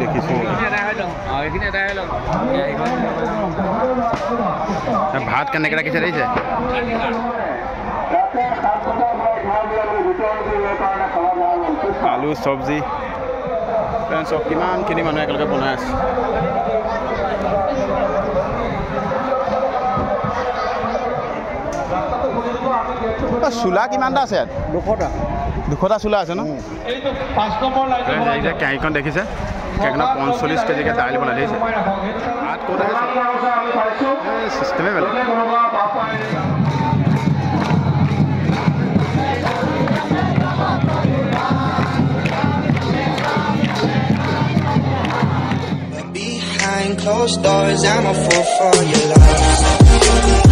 দেখিছোঁ ভাত কেনেকৈ ৰাখিছে দেখিছে আলু চব্জি চব কিমানখিনি মানুহে একেলগে বনাই আছে চোলা কিমানটা আছে ইয়াত 200টা চোলা আছে ন কেৰাহীখন দেখিছে কেৰাহীখনত 45 কেজিকৈ দাইল বনাই দিছে ভাত ক'ত আছে চিষ্টেমে বেলেগ Behind closed doors, I'm a fool for your love.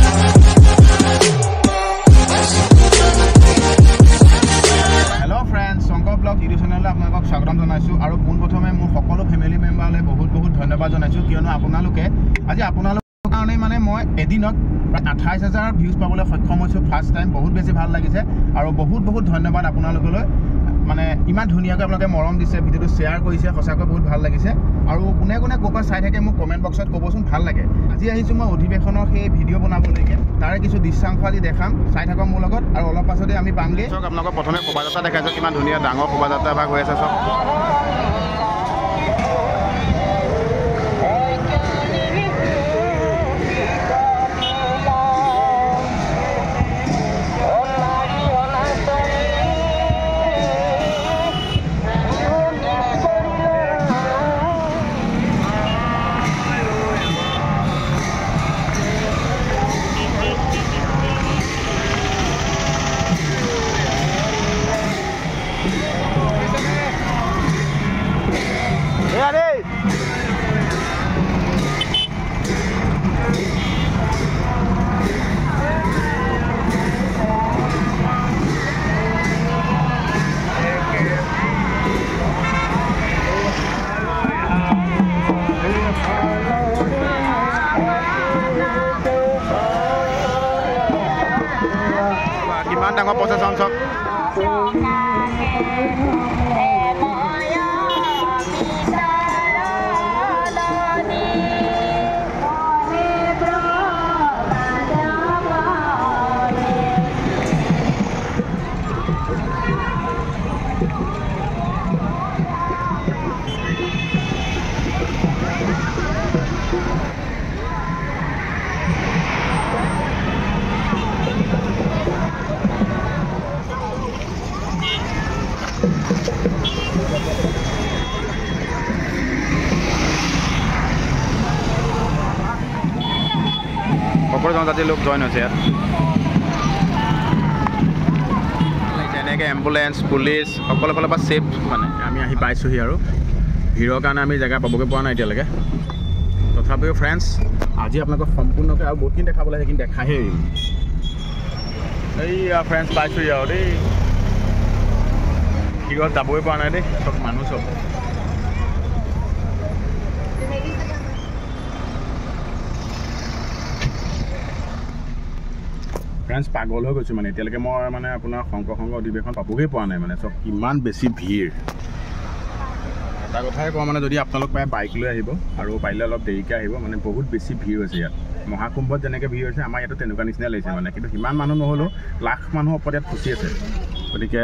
Hello friends, Shankar Vlog YouTube channel আপোনালোকক স্বাগতম জনাইছো আৰু পোনপ্ৰথমে মোৰ সকলো ফেমিলি মেম্বাৰলৈ বহুত ধন্যবাদ জনাইছো কিয়নো আপোনালোকে আজি আপোনালোকৰ কাৰণে মানে মই এদিনত প্ৰায় 28000 ভিউজ পাবলৈ সক্ষম হৈছো ফাৰ্ষ্ট টাইম বহুত বেছি ভাল লাগিছে আৰু বহুত ধন্যবাদ আপোনালোকলৈ মানে ইমান ধুনীয়াকৈ আপোনালোকে মৰম দিছে ভিডিওটো শ্বেয়াৰ কৰিছে সঁচাকৈ বহুত ভাল লাগিছে আৰু কোনে ক'ৰপৰা চাই থাকে মোক কমেণ্ট বক্সত ক'বচোন ভাল লাগে আজি আহিছোঁ মই অধিৱেশনৰ সেই ভিডিঅ' বনাবলৈকে তাৰে কিছু দৃশ্যাংশ আজি দেখাম চাই থাকক মোৰ লগত আৰু অলপ পাছতে আমি পামগৈ চক আপোনালোকক প্ৰথমে শোভাযাত্ৰা দেখাইছোঁ কিমান ধুনীয়া ডাঙৰ শোভাযাত্ৰা এভাগ হৈ আছে চব কিমান ডাঙৰ প্ৰচেছন চক সকলো জনজাতিৰ লোক জইন হৈছে ইয়াত যেনেকৈ এম্বুলেঞ্চ পুলিচ সকলো ফালৰ পৰা ছেফ মানে আমি আহি পাইছোঁহি আৰু ভিৰৰ কাৰণে আমি জেগা পাবগৈ পৰা নাই এতিয়ালৈকে তথাপিও ফ্ৰেণ্ডছ আজি আপোনালোকক সম্পূৰ্ণকৈ আৰু বহুতখিনি দেখাবলৈ সেইখিনি দেখাহে এৰিম এইয়া ফ্ৰেণ্ডছ পাইছোঁহি আৰু দেই ভিৰত যাবই পৰা নাই দেই চব মানুহ চব ফ্ৰেণ্ডছ পাগল হৈ গৈছোঁ মানে এতিয়ালৈকে মই মানে আপোনাৰ শংকৰ সংঘ অধিৱেশন পাবগৈ পৰা নাই মানে চব কিমান বেছি ভিৰ এটা কথাই কওঁ মানে যদি আপোনালোক প্ৰায় বাইক লৈ আহিব আৰু পাৰিলে অলপ দেৰিকৈ আহিব মানে বহুত বেছি ভিৰ হৈছে ইয়াত মহাকুম্ভত যেনেকৈ ভিৰ হৈছে আমাৰ ইয়াতো তেনেকুৱা নিচিনা লাগিছে মানে কিন্তু সিমান মানুহ নহ'লেও লাখ মানুহ ওপৰত ইয়াত খুচি আছে গতিকে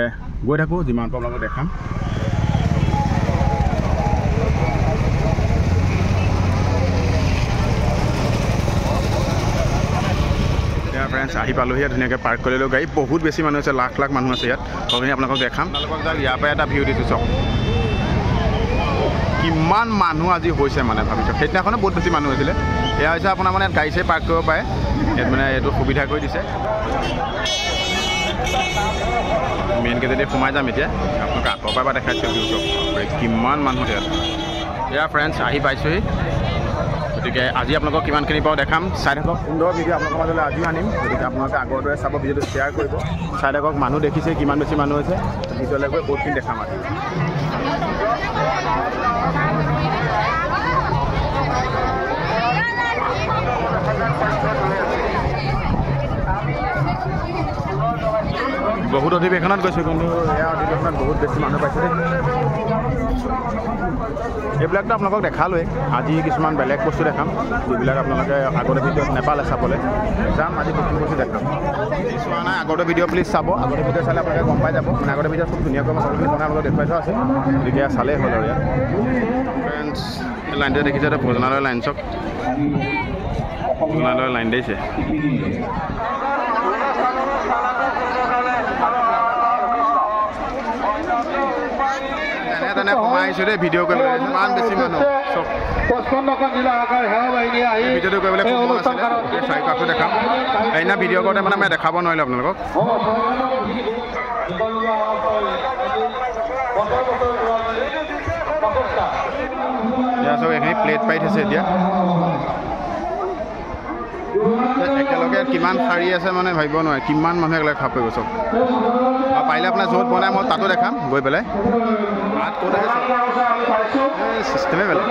গৈ থাকোঁ যিমান পাৰোঁ আপোনালোকক দেখাম ফ্ৰেণ্ডছ আহি পালোহি ধুনীয়াকৈ পাৰ্ক কৰিলোঁ গাড়ী বহুত বেছি মানুহ আছে লাখ মানুহ আছে ইয়াত সেইখিনি আপোনালোকক দেখাম আপোনালোকক ইয়াৰ পৰা এটা ভিউ দিছোঁ চব কিমান মানুহ আজি হৈছে মানে ভাবিছোঁ সেইদিনাখনে বহুত বেছি মানুহ হৈছিলে এয়া হৈছে আপোনাৰ মানে গাড়ী চাড়ী পাৰ্ক কৰিব পাৰে ইয়াত মানে এইটো সুবিধা কৰি দিছে মেইন গেটেদি সোমাই যাম এতিয়া আপোনালোকে আঁতৰ পৰা দেখাইছোঁ ভিউ চব কিমান মানুহ ইয়াত এয়া ফ্ৰেণ্ডছ আহি পাইছোঁহি গতিকে আজি আপোনালোকক কিমানখিনি পাওঁ দেখাম চাই থাকক সুন্দৰ ভিডিঅ' আপোনালোকৰ মাজলৈ আজিও আনিম গতিকে আপোনালোকে আগৰ দৰে চাব ভিডিঅ'টো শ্বেয়াৰ কৰিব চাই থাকক মানুহ দেখিছে কিমান বেছি মানুহ হৈছে ভিডিঅ'লৈ গৈ বহুতখিনি দেখাম আজি বহুত অধিৱেশনত গৈছোঁ কিন্তু এয়া অধিৱেশনত বহুত বেছি মানুহ পাইছে এইবিলাকতো আপোনালোকক দেখালোৱেই আজি কিছুমান বেলেগ বস্তু দেখাম যিবিলাক আপোনালোকে আগতে ভিডিঅ'ত নেপালে চাবলৈ যাম আজি নতুন বস্তু দেখাম চোৱা নাই আগতে ভিডিঅ' প্লিজ চাব আগতে ভিডিঅ' চালে আপোনালোকে গম পাই যাব মানে আগতে ভিডিঅ' খুব ধুনীয়াকৈ মই সকলোখিনি বনাই আপোনালোকক দেখুৱাই থোৱা আছে গতিকে চালেই হ'ল আৰু ইয়াত ফ্ৰেণ্ডছ এই লাইনটোৱে দেখিছে এইটো ভোজনালয় লাইন চক ভোজনালয় লাইন দিছে তেনে সোমাই আহিছোঁ দেই ভিডিঅ' কৰিবলৈ ইমান বেছি মানুহ চব ভিডিঅ'টো কৰিবলৈ খুব মন আছিলে চাৰিকাষটো দেখাম সেইদিনা ভিডিঅ' কৰোঁতে মানে মই দেখাব নোৱাৰিলোঁ আপোনালোকক এতিয়া চব এইখিনি প্লেট পাই থৈছে এতিয়া একেলগে কিমান শাৰী আছে মানে ভাবিব নোৱাৰে কিমান মানুহ একেলগে খাব পাৰিব চব আৰু পাৰিলে আপোনাৰ য'ত বনাই মই তাতো দেখাম গৈ পেলাই ভাত ক'ত আছে চিষ্টেমে বেলেগ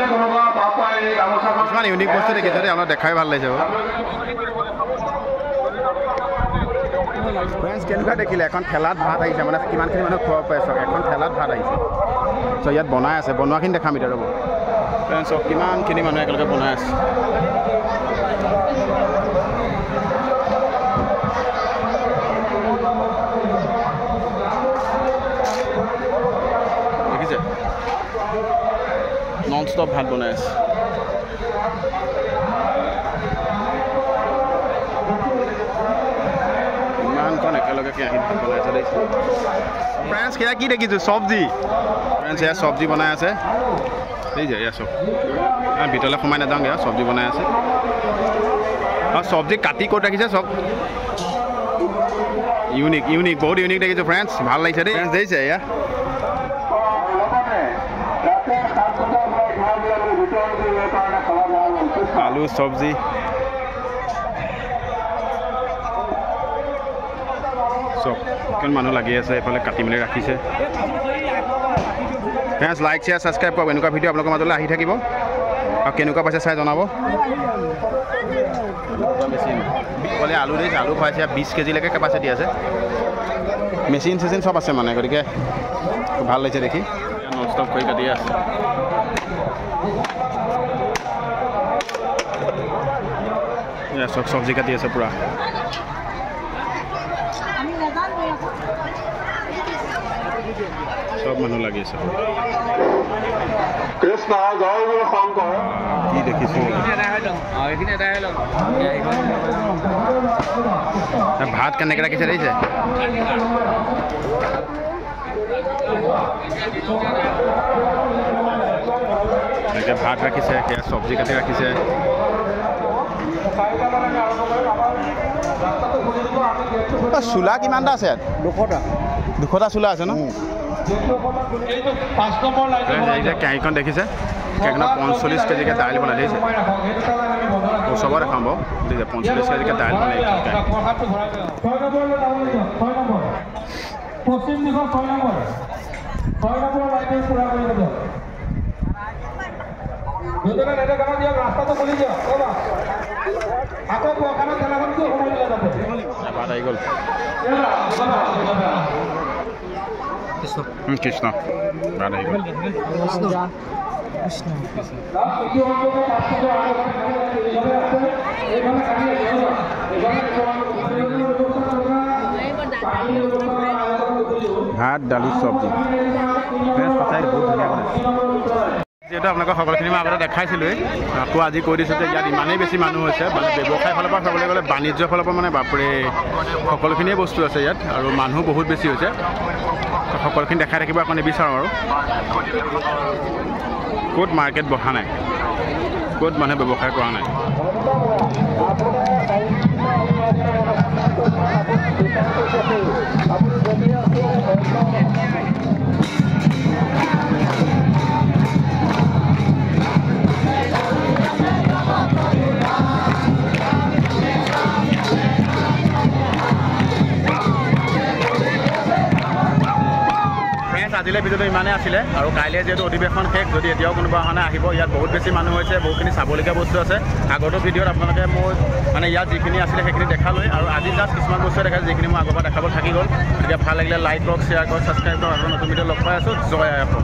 কিছুমান ইউনিক বস্তু দেখিছে দেই অলপ দেখাই ভাল লাগিছে ফ্ৰেণ্ডছ কেনেকুৱা দেখিলে এখন ঠেলাত ভাত আহিছে মানে কিমানখিনি মানুহ খোৱাব পাৰে চাওক এখন ঠেলাত ভাত আহিছে চ' ইয়াত বনাই আছে বনোৱাখিনি দেখাম এতিয়া ৰ'ব ফ্ৰেণ্ডছ চব কিমানখিনি মানুহে একেলগে বনাই আছে দেখিছে নন ষ্টপ ভাত বনাই আছে ইমানখন একেলগে কেৰাহী ভাত বনাই আছে দেই ফ্ৰেণ্ডছ সেয়া কি দেখিছোঁ চব্জি ফ্ৰেণ্ডছ এয়া চব্জি বনাই আছে এই যে এয়া চব ভিতৰলৈ সোমাই নাযাওঁগৈ আৰু চব্জি বনাই আছে আৰু চব্জি কাটি ক'ত ৰাখিছে চব ইউনিক ইউনিক বহুত ইউনিক দেখিছোঁ ফ্ৰেণ্ডছ ভাল লাগিছে দেই ফ্ৰেণ্ডছ দেখিছে এয়া আলু চব্জি চব কিমান মানুহ লাগি আছে এইফালে কাটি মেলি ৰাখিছে ফ্ৰেণ্ডছ লাইক শ্বেয়াৰ ছাবস্ক্ৰাইব কৰক এনেকুৱা ভিডিঅ' আপোনালোকৰ মাজলৈ আহি থাকিব আৰু কেনেকুৱা পাইছে চাই জনাব মেচিন ক'লে আলু দিছে আলু খুৱাইছে 20 কেজিলৈকে কেপাচিটি আছে মেচিন চেচিন চব আছে মানে গতিকে ভাল লাগিছে দেখি নন ষ্টপ কৰি কাটি আছে চব চব্জি কাটি আছে পূৰা চব মানুহ লাগি আছে কৃষ্ণ জয় গুৰু শংকৰ কি দেখিছোঁ ভাত কেনেকৈ ৰাখিছে দেখিছে এনেকৈ ভাত ৰাখিছে সেয়া চব্জি কাটি ৰাখিছে চোলা কিমানটা আছে ইয়াত 200টা চোলা আছে ন কেৰাহীখন দেখিছে কেৰাহীখনত 45 কেজিকৈ দাইল বনাই দিছে চবৰে দেখাম বাৰু দেখিছে 45 কেজিকৈ দাইল বনাই পশ্চিম দিশত 6 নম্বৰ লাইটে পুৰা কৰি দিব দুজনে নেটে কাম দিয়ক ৰাস্তাটো খুলি দিয়ক ৰ'বা আকৌ কোৱাখানা ঠেলাখনটো সোমাই দিলে তাতে ভাত আহি গ'ল কৃষ্ণ ভাত আহি গ'ল ভাত দালি চব্জি সঁচাই বহুত ধুনীয়া বনাইছে যিহেতু আপোনালোকক সকলোখিনি মই আগতে দেখাইছিলোঁৱেই আকৌ আজি কৈ দিছোঁ যে ইয়াত ইমানেই বেছি মানুহ হৈছে মানে ব্যৱসায় ফালৰ পৰা চাবলৈ গ'লে বাণিজ্যৰ ফালৰ পৰা মানে বাপৰে সকলোখিনিয়ে বস্তু আছে ইয়াত আৰু মানুহ বহুত বেছি হৈছে সকলোখিনি দেখাই থাকিব আকৌ নিবিচাৰোঁ আৰু ক'ত মাৰ্কেট বহা নাই ক'ত মানুহে ব্যৱসায় কৰা নাই আজিলৈ ভিডিঅ'টো ইমানেই আছিলে আৰু কাইলৈ যিহেতু অধিৱেশন শেষ যদি এতিয়াও কোনোবা অহা নাই আহিব ইয়াত বহুত বেছি মানুহ হৈছে বহুতখিনি চাবলগীয়া বস্তু আছে আগতো ভিডিঅ'ত আপোনালোকে মোৰ মানে ইয়াত যিখিনি আছিলে সেইখিনি দেখালৈ আৰু আজি জাষ্ট কিছুমান বস্তু দেখাইছে যিখিনি মই আগৰ পৰা দেখাব থাকি গ'ল গতিকে ভাল লাগিলে লাইক কৰক শ্বেয়াৰ কৰক ছাবস্ক্ৰাইব কৰক আৰু নতুন ভিডিঅ' লগ পাই আছোঁ জয় আই অসম।